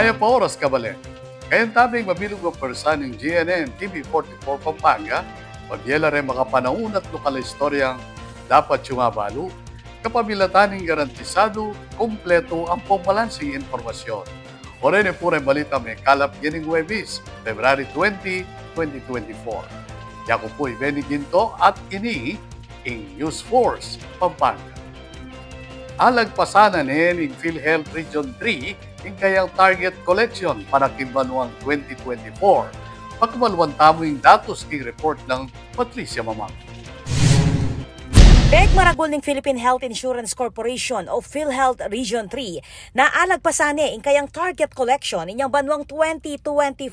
Maya pa oras kabalik. Kayang tabing mabilog ang persa ng GNN TV44 Pampanga, pagyela rin mga panahon at lokal istoryang dapat sumabalo, kapabilataning garantisado, kompleto ang pambalansing informasyon. O rin po rin balita may kalap gining Huwebes, February 20, 2024. Yako po'y Benny Ginto at ini in News Force, Pampanga. Alagpasanan in PhilHealth Region 3 in kayang target collection para kimbanuang 2024. Pagkabaluan tamo yung datos kay report ng Patricia Mamang. Beg maragol ng Philippine Health Insurance Corporation o PhilHealth Region 3 na alagpasane in kayang target collection inyang banwang 2024.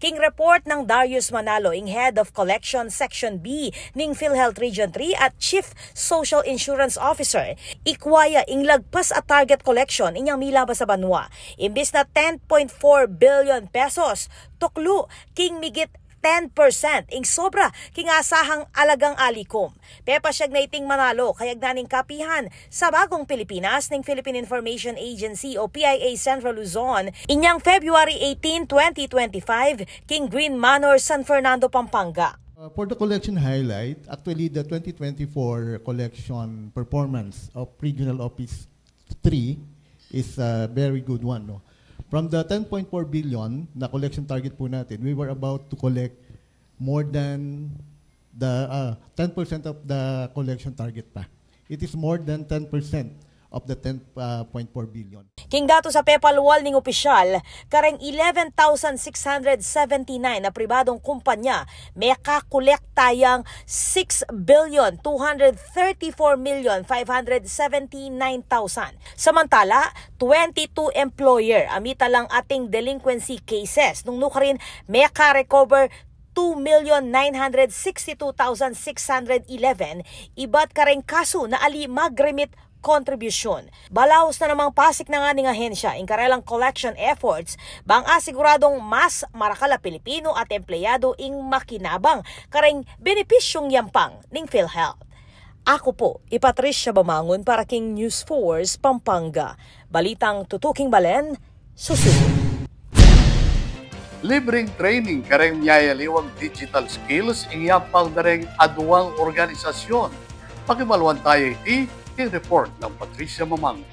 King report ng Darius Manalo ing Head of Collection Section B ning PhilHealth Region 3 at Chief Social Insurance Officer, ikwaya ing lagpas at target collection inyang milaba sa banwa. Imbis na 10.4 billion pesos, tuklo king migit 10% ing sobra king asahang alagang alikom. Pepa siyag na iting Manalo kayag naning kapihan sa bagong Pilipinas ng Philippine Information Agency o PIA Central Luzon inyang February 18, 2025 king Green Manor, San Fernando, Pampanga. For the collection highlight, actually the 2024 collection performance of Regional Office 3 is a very good one. No? From the 10.4 billion na collection target po natin, we were about to collect more than the 10% of the collection target pa. It is more than 10% of the 10.4 billion. King dato sa Pepalwal ning opisyal, kareng 11,679 na pribadong kumpanya may kakolektayang 6,234,579,000. Samantala, 22 employer amita lang ating delinquency cases nung nukarin may ka-recover 2,962,611 iba't kareng kaso na ali mag-remit kontribusyon. Balaos na namang pasik na nga ning ahensya in karelang collection efforts bang asiguradong mas marakala Pilipino at empleyado ing makinabang kareng benepisyong yampang ning PhilHealth. Ako po, Patricia Bamangon para King News Force, Pampanga. Balitang tutuking balen, susunod. Libreng training kareng nyayaliwang digital skills ing yampang dareng aduang organisasyon. Pakimaluan tayo iti yung report ng Patricia Mamang.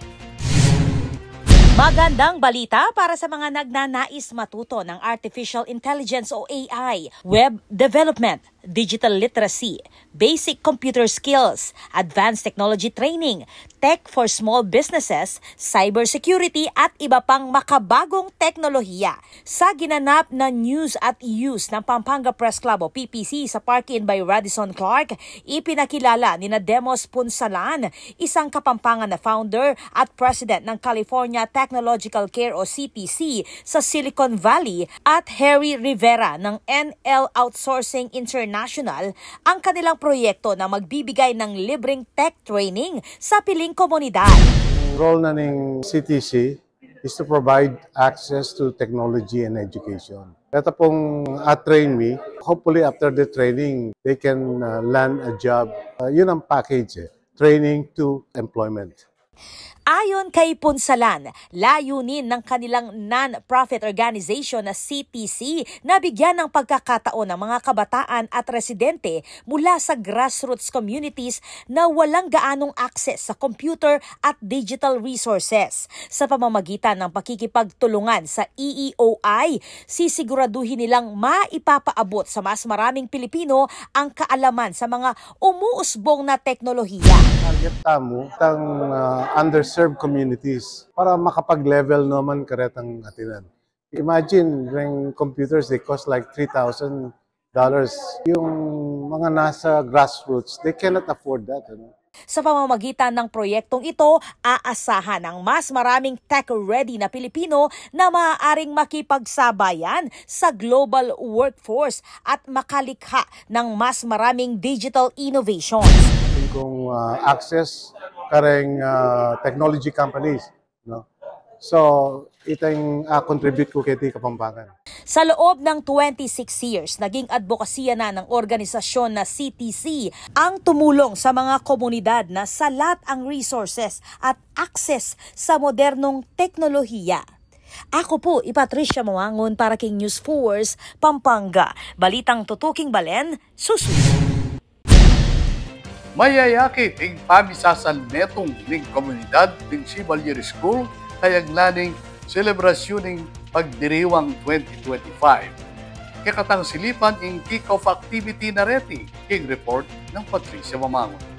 Magandang balita para sa mga nagnanais matuto ng Artificial Intelligence o AI, web development, digital literacy, basic computer skills, advanced technology training, tech for small businesses, cybersecurity at iba pang makabagong teknolohiya. Sa ginanap na News at Use ng Pampanga Press Club o PPC sa Park-In by Radisson Clark, ipinakilala ni Demos Punsalan, isang Kapampangan na founder at president ng California Technological Care o CTC sa Silicon Valley at Harry Rivera ng NL Outsourcing International ang kanilang proyekto na magbibigay ng libreng tech training sa piling komunidad. Ang role na ng CTC is to provide access to technology and education. Ito pong train me, hopefully after the training, they can land a job. Yun ang package, training to employment. Ayon kay Punsalan, layunin ng kanilang non-profit organization na CTC na bigyan ng pagkakataon ng mga kabataan at residente mula sa grassroots communities na walang gaanong access sa computer at digital resources. Sa pamamagitan ng pakikipagtulungan sa EEOI, sisiguraduhin nilang maipapaabot sa mas maraming Pilipino ang kaalaman sa mga umuusbong na teknolohiya. Target tamo tang underserved communities para makapag-level naman karetang atinan. Imagine, yung computers, they cost like $3,000. Yung mga nasa grassroots, they cannot afford that. Sa pamamagitan ng proyektong ito, aasahan ng mas maraming tech-ready na Pilipino na maaaring makipagsabayan sa global workforce at makalikha ng mas maraming digital innovations. Kung access kareng technology companies, no? So, itong contribute ko kay Kapampangan. Sa loob ng 26 years, naging advokasya na ng organisasyon na CTC ang tumulong sa mga komunidad na salat ang resources at access sa modernong teknolohiya. Ako po, Patricia Mawangon para King News Force, Pampanga. Balitang tutuking balen, susunod. Mayayakit ang pamisasan netong ning komunidad ng Chevalier School kayang laning selebrasyon ng pagdiriwang 2025. Kakatang silipan ang kick-off activity na reti, king report ng Patricia Mamangon.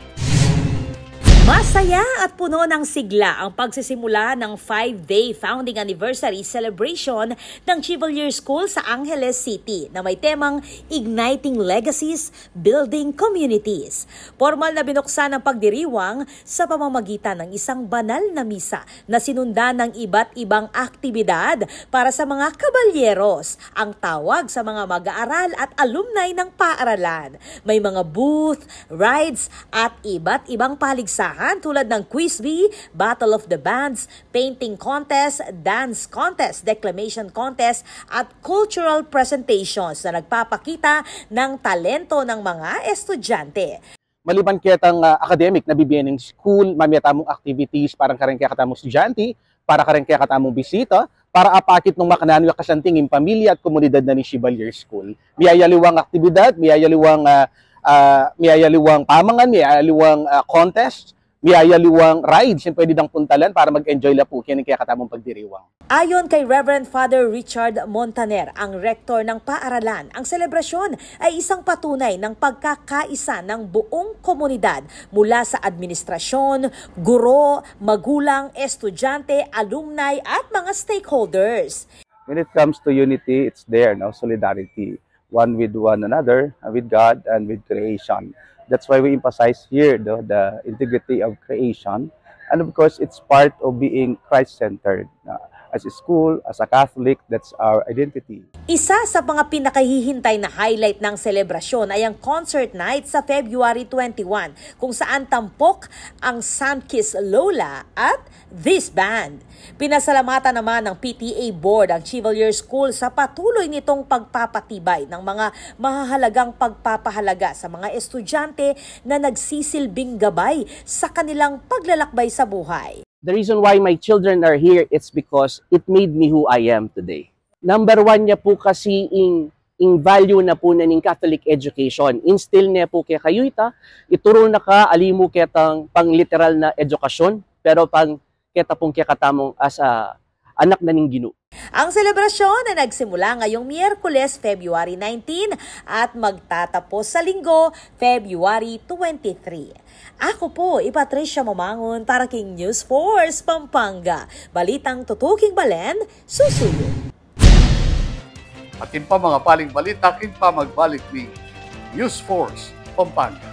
Masaya at puno ng sigla ang pagsisimula ng 5-day founding anniversary celebration ng Chevalier School sa Angeles City na may temang Igniting Legacies, Building Communities. Formal na binuksan ang pagdiriwang sa pamamagitan ng isang banal na misa na sinundan ng iba't ibang aktibidad para sa mga kabalyeros, ang tawag sa mga mag-aaral at alumni ng paaralan. May mga booth, rides at iba't ibang paligsahan tulad ng Quiz Bee, Battle of the Bands, Painting Contest, Dance Contest, Declamation Contest at Cultural Presentations na nagpapakita ng talento ng mga estudyante. Maliban kitang academic na bibigyan ng school, mamiyatamong activities, parang kareng kaya katamong estudyante, para kareng kaya katamong bisita, para apakit ng makanan yung kasanting yung pamilya at komunidad na ni Chevalier School. Miyayaliwang aktibidad, miyayaliwang pamangan, miyayaliwang contest, miyayaliwang rides yung pwede dang puntalan para mag-enjoy la po kaya katamong pagdiriwang. Ayon kay Reverend Father Richard Montaner, ang rektor ng paaralan, ang selebrasyon ay isang patunay ng pagkakaisa ng buong komunidad mula sa administrasyon, guro, magulang, estudyante, alumni at mga stakeholders. When it comes to unity, it's there, no? Solidarity. One with one another, with God, and with creation. That's why we emphasize here the integrity of creation. And of course, it's part of being Christ-centered. As a school, as a Catholic, that's our identity. Isa sa mga pinakahihintay na highlight ng selebrasyon ay ang concert night sa February 21, kung saan tampok ang Sunkiss Lola at This Band. Pinasalamatan naman ng PTA Board ang Chevalier School sa patuloy nitong pagpapatibay ng mga mahahalagang pagpapahalaga sa mga estudyante na nagsisilbing gabay sa kanilang paglalakbay sa buhay. The reason why my children are here, it's because it made me who I am today. Number one niya po kasi in value na po na ng Catholic education. Instill niya po kaya kayo ituro na ka, alimu kitang pang literal na edukasyon, pero pang kita pong kaya katamong as a anak na ng Ginoo. Ang selebrasyon ay nagsimula ngayong Miyerkules, February 19 at magtatapos sa Linggo, February 23. Ako po, Patricia Mamangon para King News Force, Pampanga. Balitang tutuking balen, susunod. Atin pa mga paling balita, akin pa magbalik ni News Force, Pampanga.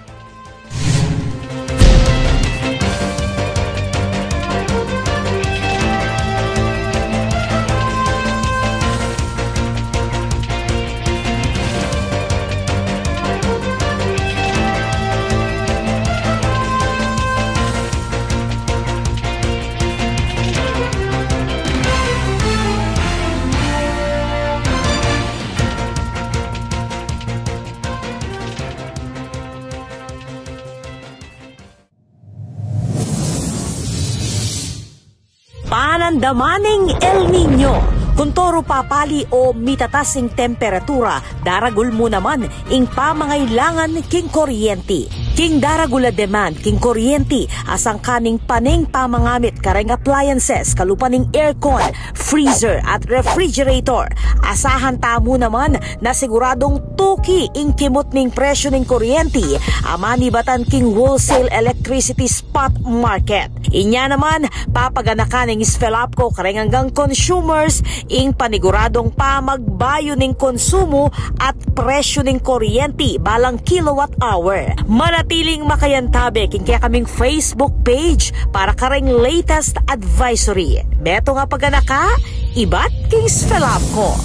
Panandamaning El Nino. Kung toro papali o mitatasing temperatura, daragul mo naman ing pamangailangan king kuryente. King daragula demand king kuryente asang kaning paning pamangamit kareng appliances kalupaning aircon, freezer at refrigerator. Asahan tamo naman na siguradong tuki ing kimot ning presyo ning kuryente amani batan king wholesale electricity spot market. Inya naman papaganakan ning Sfelapco kareng hanggang consumers ing paniguradong pamagbayo ning konsumo at presyo ning kuryente balang kilowatt hour. Manatiling makayantabe king kaya kaming Facebook page para kareng latest advisory. Beto nga paganaka, ibat king Sfelapco.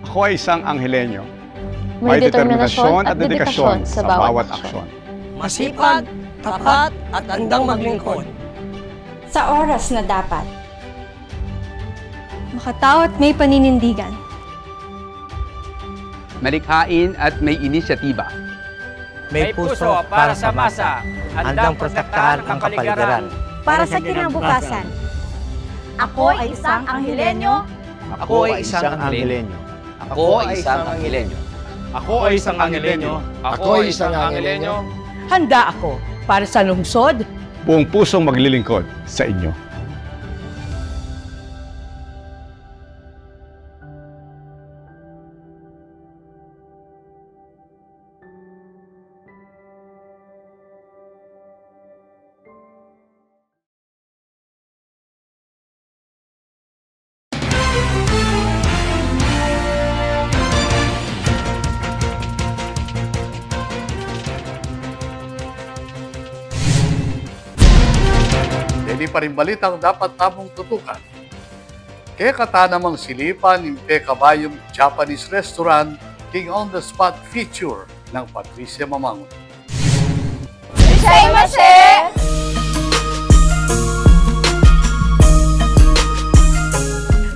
Ako ay isang Anghelenyo. May determinasyon at dedikasyon sa bawat aksyon. Masipag, tapat at handang maglingkod. Sa oras na dapat. Makatao at may paninindigan. Malikhain at may inisyatiba. May puso para sa masa, handang protektahan ang kapaligiran. Para sa kinabukasan. Ako ay isang Anghelenyo. Ako ay isang Anghelenyo. Ako ay isang Anghelenyo. Ako ay isang Anghelenyo. Ako ay isang Anghelenyo. Handa ako para sa lungsod. Buong pusong maglilingkod sa inyo. Hindi pa rin balitang dapat tamong tutukan. Kaya kata namang silipan ng Kabayong Japanese Restaurant King on the Spot feature ng Patricia Mamangon.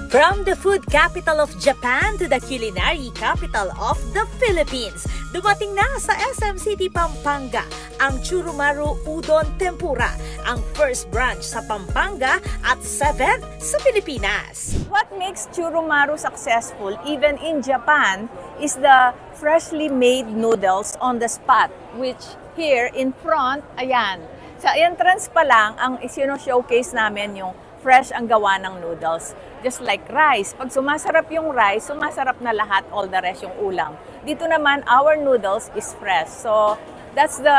From the food capital of Japan to the culinary capital of the Philippines, dumating na sa SM City, Pampanga ang Churumaru Udon Tempura, ang first branch sa Pampanga at 7th sa Pilipinas. What makes Churumaru successful even in Japan is the freshly made noodles on the spot, which here in front, ayan, sa entrance pa lang, ang isino-showcase namin yung fresh ang gawa ng noodles. Just like rice. Pag sumasarap yung rice, sumasarap na lahat, all the rest yung ulam. Dito naman, our noodles is fresh. So, that's the,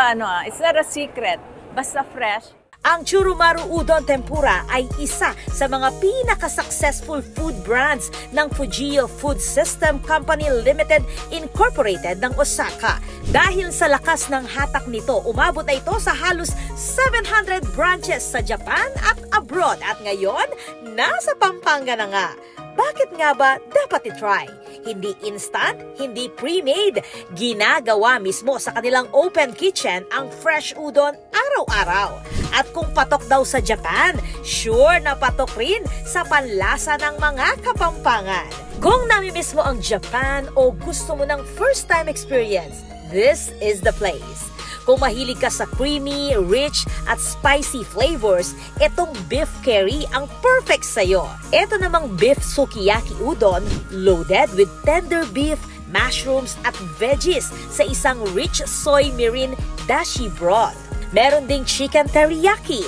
it's not a secret. Basta fresh. Ang Churumaru Udon Tempura ay isa sa mga pinaka-successful food brands ng Fujio Food System Company Limited Incorporated ng Osaka. Dahil sa lakas ng hatak nito, umabot na ito sa halos 700 branches sa Japan at abroad. At ngayon, nasa Pampanga na nga. Bakit nga ba dapat i-try? Hindi instant, hindi pre-made. Ginagawa mismo sa kanilang open kitchen ang fresh udon araw-araw. At kung patok daw sa Japan, sure na patok rin sa panlasa ng mga Kapampangan. Kung namimiss mo ang Japan o gusto mo ng first-time experience, this is the place. Kung mahilig ka sa creamy, rich at spicy flavors, itong beef curry ang perfect sa'yo. Ito namang beef sukiyaki udon, loaded with tender beef, mushrooms at veggies sa isang rich soy mirin dashi broth. Meron ding chicken teriyaki.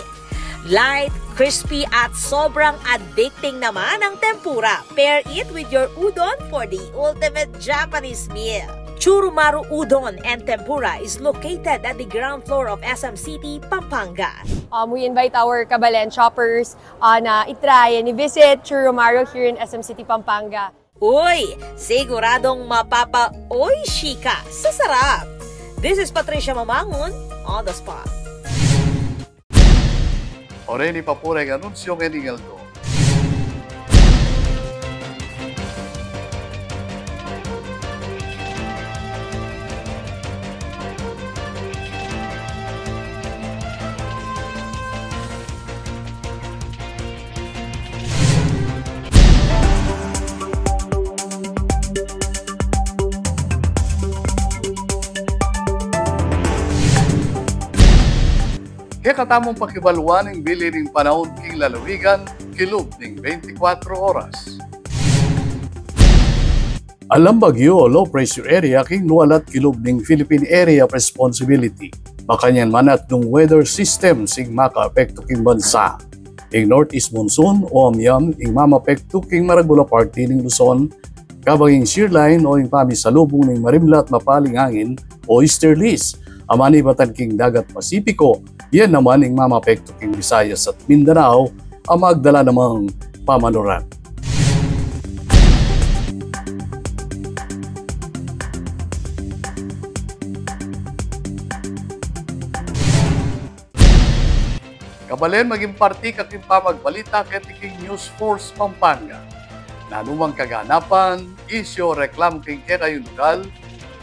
Light, crispy at sobrang addicting naman ang tempura. Pair it with your udon for the ultimate Japanese meal. Churumaru Udon and Tempura is located at the ground floor of SM City, Pampanga. We invite our Kabalen shoppers na itry and i-visit Churumaru here in SM City, Pampanga. Uy, siguradong mapapa-oishi ka sa sarap. This is Patricia Mamangon, on the spot. Oreni papureng anunsyong Eningaldo. Kaya katamong pakibaluan ng bili ng panahon king lalawigan, kilub ng 24 oras. Alam bagyo, low pressure area king luwalat kilub ng Philippine Area of Responsibility. Makanyan manat ng weather system sing maka-apekto king bansa. Ing northeast monsoon o amyam ing mamapekto king Maragula Party ng Luzon, kabaging shearline o ing pamisalubong ng marimlat mapaling hangin o easterlies. Amani batan king dagat Pasipiko, yan naman ang mamapekto king Visayas at Mindanao ang magdala namang pamanuran. Kabalen maging parti kaking pamagbalita kay king News Force Pampanga. Nanumang kaganapan, isyo, reklam king kayong lokal,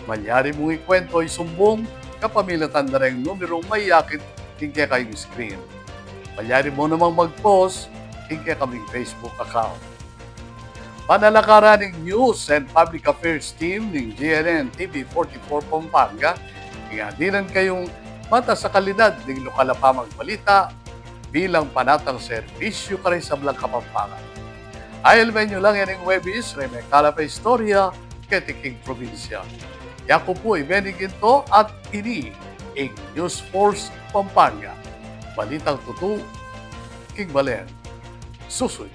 manyari mong ikwento ay sumbong, kapamilatan na rin numero may yakit hingga kayong screen. Palyari mo namang mag-post hingga kaming Facebook account. Panalakaran ng News and Public Affairs Team ng GNN TV44 Pampanga, ingadilan kayong mata sa kalidad ng lokal na pamagbalita, bilang panatang serbisyo ka rin sa Blang Kapampangan. Ayal menyo lang yan ng webis, remekala pa istorya, ketiking probinsya. Yaku po Benny Ginto at ini ang News Force Pampanga. Balitang tutu, King Balen, susunod.